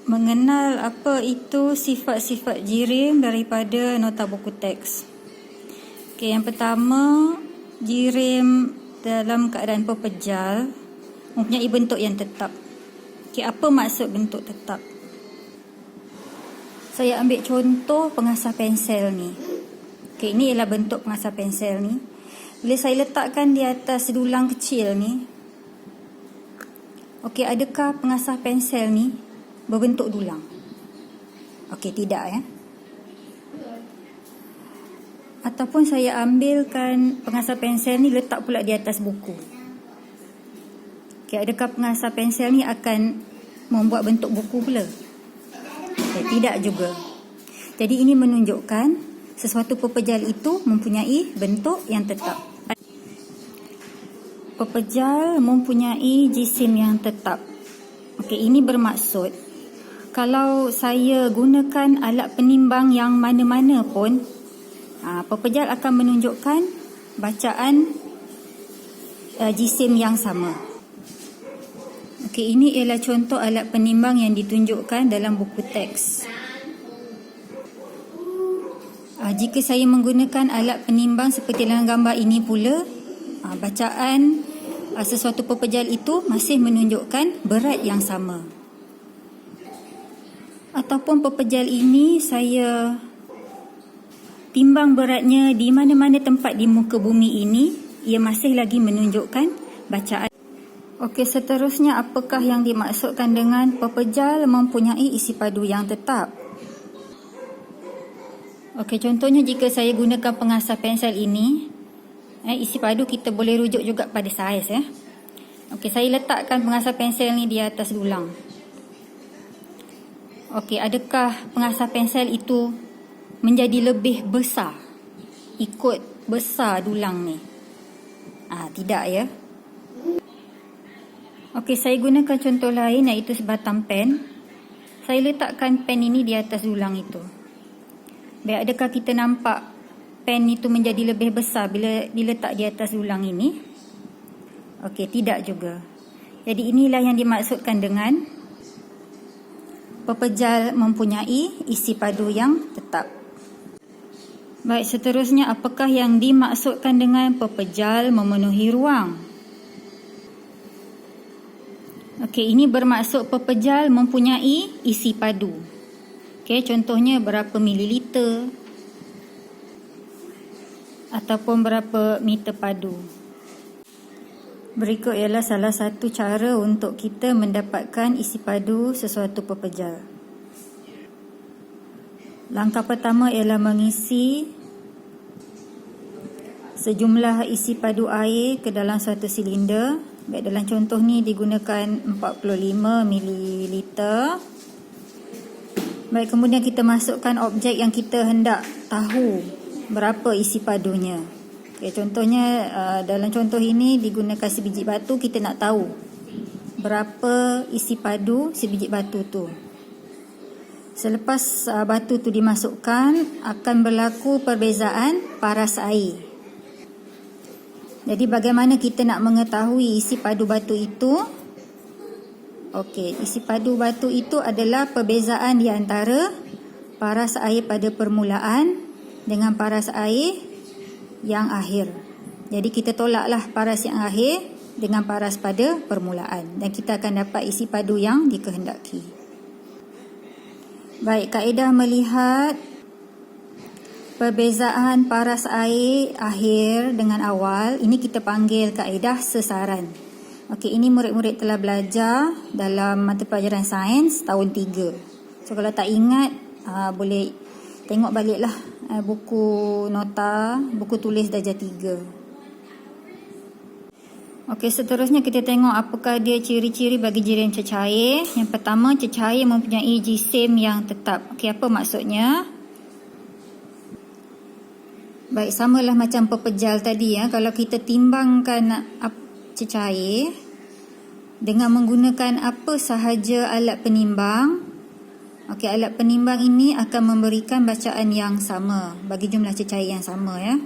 Mengenal apa itu sifat-sifat jirim daripada nota buku teks. Okey, yang pertama, jirim dalam keadaan pepejal mempunyai bentuk yang tetap. Okey, apa maksud bentuk tetap? Saya ambil contoh pengasah pensel ni. Okey, ini ialah bentuk pengasah pensel ni. Bila saya letakkan di atas dulang kecil ni, okey, adakah pengasah pensel ni berbentuk dulang? Okey, tidak ya. Ataupun saya ambilkan pengasah pensel ni letak pula di atas buku. Okey, adakah pengasah pensel ni akan membuat bentuk buku pula? Okey, tidak juga. Jadi ini menunjukkan sesuatu pepejal itu mempunyai bentuk yang tetap. Pepejal mempunyai jisim yang tetap. Okey, ini bermaksud kalau saya gunakan alat penimbang yang mana-mana pun, pepejal akan menunjukkan bacaan jisim yang sama. Okey, ini ialah contoh alat penimbang yang ditunjukkan dalam buku teks. Jika saya menggunakan alat penimbang seperti dalam gambar ini pula, bacaan sesuatu pepejal itu masih menunjukkan berat yang sama. Ataupun pepejal ini saya timbang beratnya di mana-mana tempat di muka bumi ini, ia masih lagi menunjukkan bacaan. Okey, seterusnya apakah yang dimaksudkan dengan pepejal mempunyai isi padu yang tetap? Okey, contohnya jika saya gunakan pengasah pensel ini, isi padu kita boleh rujuk juga pada saiz ya. Okey, saya letakkan pengasah pensel ni di atas dulang. Okey, adakah pengasah pensel itu menjadi lebih besar ikut besar dulang ni? Tidak ya. Okey, saya gunakan contoh lain iaitu sebatang pen. Saya letakkan pen ini di atas dulang itu. Baik, adakah kita nampak pen itu menjadi lebih besar bila diletak di atas dulang ini? Okey, tidak juga. Jadi inilah yang dimaksudkan dengan pepejal mempunyai isi padu yang tetap. Baik, seterusnya apakah yang dimaksudkan dengan pepejal memenuhi ruang? Okey, ini bermaksud pepejal mempunyai isi padu. Okey, contohnya berapa mililiter ataupun berapa meter padu. Berikut ialah salah satu cara untuk kita mendapatkan isi padu sesuatu pepejal. Langkah pertama ialah mengisi sejumlah isi padu air ke dalam suatu silinder. Baik, dalam contoh ni digunakan 45 mililiter. Baik, kemudian kita masukkan objek yang kita hendak tahu berapa isi padunya. Okay, contohnya dalam contoh ini digunakan sebiji batu, kita nak tahu berapa isi padu sebiji batu tu. Selepas batu tu dimasukkan, akan berlaku perbezaan paras air. Jadi bagaimana kita nak mengetahui isi padu batu itu? Okey, isi padu batu itu adalah perbezaan di antara paras air pada permulaan dengan paras air yang akhir. Jadi kita tolaklah paras yang akhir dengan paras pada permulaan dan kita akan dapat isi padu yang dikehendaki. Baik, kaedah melihat perbezaan paras air akhir dengan awal, ini kita panggil kaedah sesaran. Okey, ini murid-murid telah belajar dalam mata pelajaran sains tahun 3. So kalau tak ingat, boleh tengok baliklah buku nota, buku tulis darjah 3. Okey, seterusnya kita tengok apakah dia ciri-ciri bagi jirim cecair. Yang pertama, cecair mempunyai jisim yang tetap. Okey, apa maksudnya? Baik, samalah macam pepejal tadi ya. Kalau kita timbangkan cecair dengan menggunakan apa sahaja alat penimbang, okey, alat penimbang ini akan memberikan bacaan yang sama bagi jumlah cecair yang sama ya.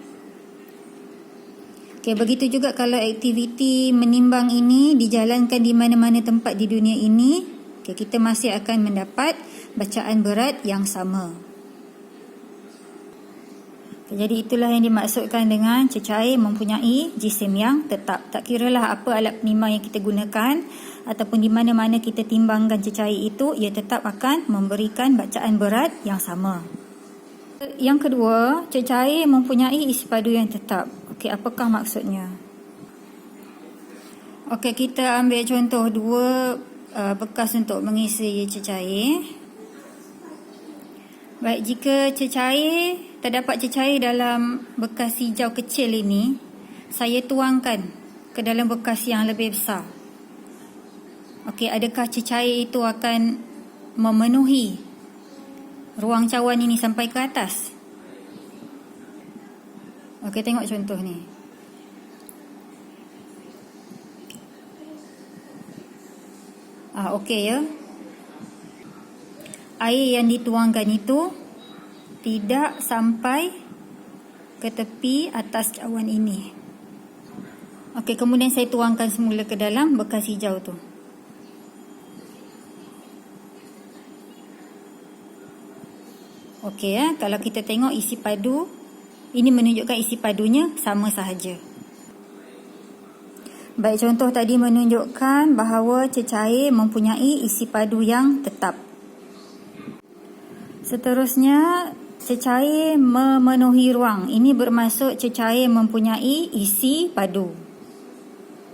Okey, begitu juga kalau aktiviti menimbang ini dijalankan di mana-mana tempat di dunia ini, Okay, kita masih akan mendapat bacaan berat yang sama. Jadi itulah yang dimaksudkan dengan cecair mempunyai jisim yang tetap. Tak kiralah apa alat penimang yang kita gunakan ataupun di mana-mana kita timbangkan cecair itu, ia tetap akan memberikan bacaan berat yang sama. Yang kedua, cecair mempunyai isi padu yang tetap. Okey, apakah maksudnya? Okey, kita ambil contoh dua bekas untuk mengisi cecair. Baik, jika terdapat cecair dalam bekas hijau kecil ini, saya tuangkan ke dalam bekas yang lebih besar. Okey, adakah cecair itu akan memenuhi ruang cawan ini sampai ke atas? Okey, tengok contoh ni. Okey ya. Air yang dituangkan itu tidak sampai ke tepi atas cawan ini. Okey, kemudian saya tuangkan semula ke dalam bekas hijau tu. Okey ya, kalau kita tengok isi padu, ini menunjukkan isi padunya sama sahaja. Baik, contoh tadi menunjukkan bahawa cecair mempunyai isi padu yang tetap. Seterusnya, cecair memenuhi ruang. Ini bermaksud cecair mempunyai isi padu.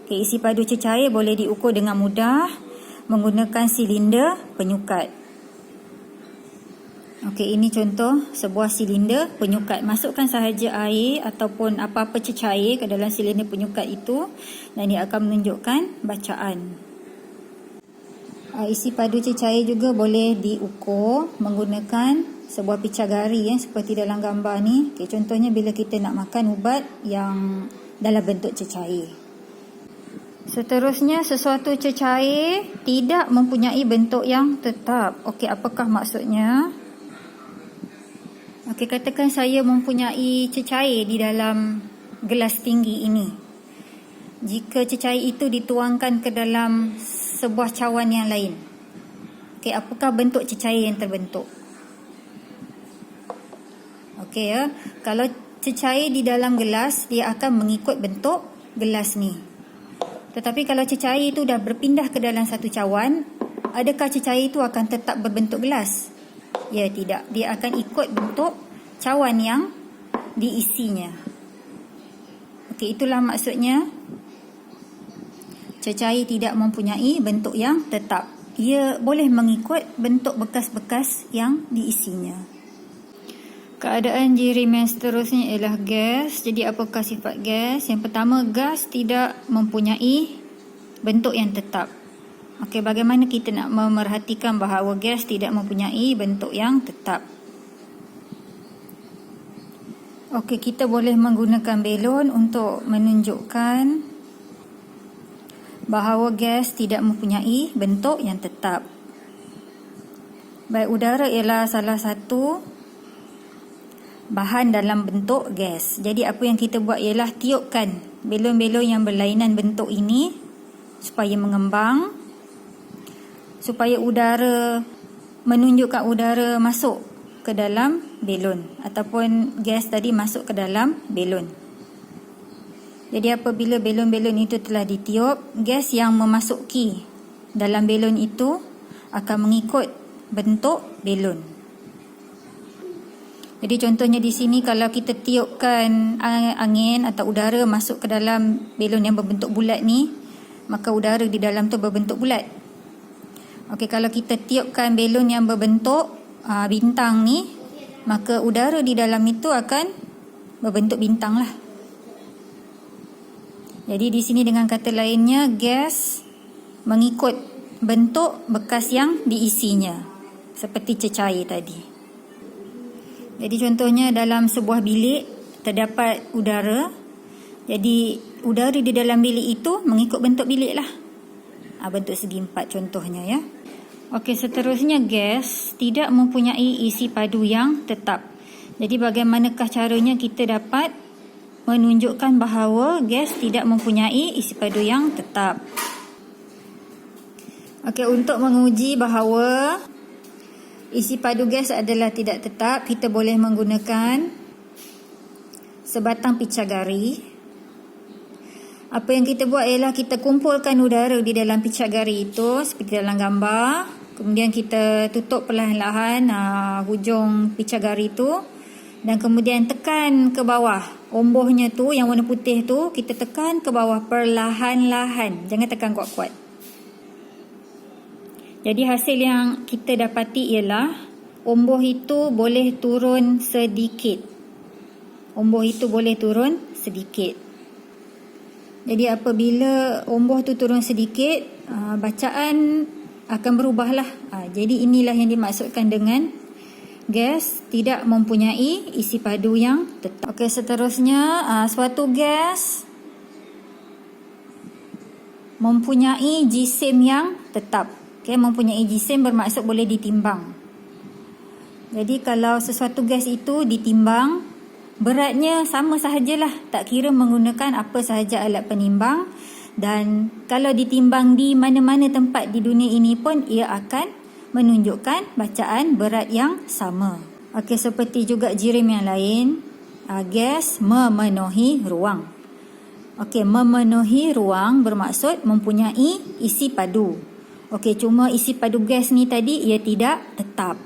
Okay, isi padu cecair boleh diukur dengan mudah menggunakan silinder penyukat. Okey, ini contoh sebuah silinder penyukat. Masukkan sahaja air ataupun apa-apa cecair ke dalam silinder penyukat itu dan ia akan menunjukkan bacaan. Isi padu cecair juga boleh diukur menggunakan sebuah picagari seperti dalam gambar ni. Okay, contohnya bila kita nak makan ubat yang dalam bentuk cecair. Seterusnya, sesuatu cecair tidak mempunyai bentuk yang tetap. Okey, apakah maksudnya? Okey, katakan saya mempunyai cecair di dalam gelas tinggi ini. Jika cecair itu dituangkan ke dalam sebuah cawan yang lain, okey, apakah bentuk cecair yang terbentuk? Okey ya, kalau cecair di dalam gelas, dia akan mengikut bentuk gelas ni. Tetapi kalau cecair itu dah berpindah ke dalam satu cawan, adakah cecair itu akan tetap berbentuk gelas? Ya, tidak. Dia akan ikut bentuk cawan yang diisinya. Okey, itulah maksudnya cecair tidak mempunyai bentuk yang tetap. Ia boleh mengikut bentuk bekas-bekas yang diisinya. Keadaan jiriman seterusnya ialah gas. Jadi apakah sifat gas? Yang pertama, gas tidak mempunyai bentuk yang tetap. Okey, bagaimana kita nak memerhatikan bahawa gas tidak mempunyai bentuk yang tetap? Okey, kita boleh menggunakan belon untuk menunjukkan bahawa gas tidak mempunyai bentuk yang tetap. Baik, udara ialah salah satu bahan dalam bentuk gas. Jadi apa yang kita buat ialah tiupkan belon-belon yang berlainan bentuk ini supaya mengembang, supaya udara, menunjukkan udara masuk ke dalam belon ataupun gas tadi masuk ke dalam belon. Jadi apabila belon-belon itu telah ditiup, gas yang memasuki dalam belon itu akan mengikut bentuk belon. Jadi contohnya di sini, kalau kita tiupkan angin atau udara masuk ke dalam belon yang berbentuk bulat ni, maka udara di dalam tu berbentuk bulat. Okey, kalau kita tiupkan belon yang berbentuk bintang ni, maka udara di dalam itu akan berbentuk bintang lah. Jadi di sini dengan kata lainnya, gas mengikut bentuk bekas yang diisinya, seperti cecair tadi. Jadi contohnya dalam sebuah bilik terdapat udara. Jadi udara di dalam bilik itu mengikut bentuk bilik lah. Bentuk segi empat contohnya ya. Okey, seterusnya gas tidak mempunyai isi padu yang tetap. Jadi bagaimanakah caranya kita dapat menunjukkan bahawa gas tidak mempunyai isi padu yang tetap? Okey, untuk menguji bahawa isi padu gas adalah tidak tetap, kita boleh menggunakan sebatang picagari. Apa yang kita buat ialah kita kumpulkan udara di dalam picagari itu seperti dalam gambar. Kemudian kita tutup perlahan-lahan hujung picagari itu. Dan kemudian tekan ke bawah. Ombohnya tu yang warna putih tu kita tekan ke bawah perlahan-lahan. Jangan tekan kuat-kuat. Jadi hasil yang kita dapati ialah omboh itu boleh turun sedikit. Omboh itu boleh turun sedikit. Jadi apabila omboh tu turun sedikit, bacaan akan berubahlah. Jadi inilah yang dimaksudkan dengan gas tidak mempunyai isi padu yang tetap. Okey, seterusnya suatu gas mempunyai jisim yang tetap. Okey, mempunyai jisim bermaksud boleh ditimbang. Jadi kalau sesuatu gas itu ditimbang, beratnya sama sahajalah, tak kira menggunakan apa sahaja alat penimbang. Dan kalau ditimbang di mana-mana tempat di dunia ini pun ia akan menunjukkan bacaan berat yang sama. Okey, seperti juga jirim yang lain, gas memenuhi ruang. Okey, memenuhi ruang bermaksud mempunyai isi padu. Okey, cuma isi padu gas ni tadi ia tidak tetap.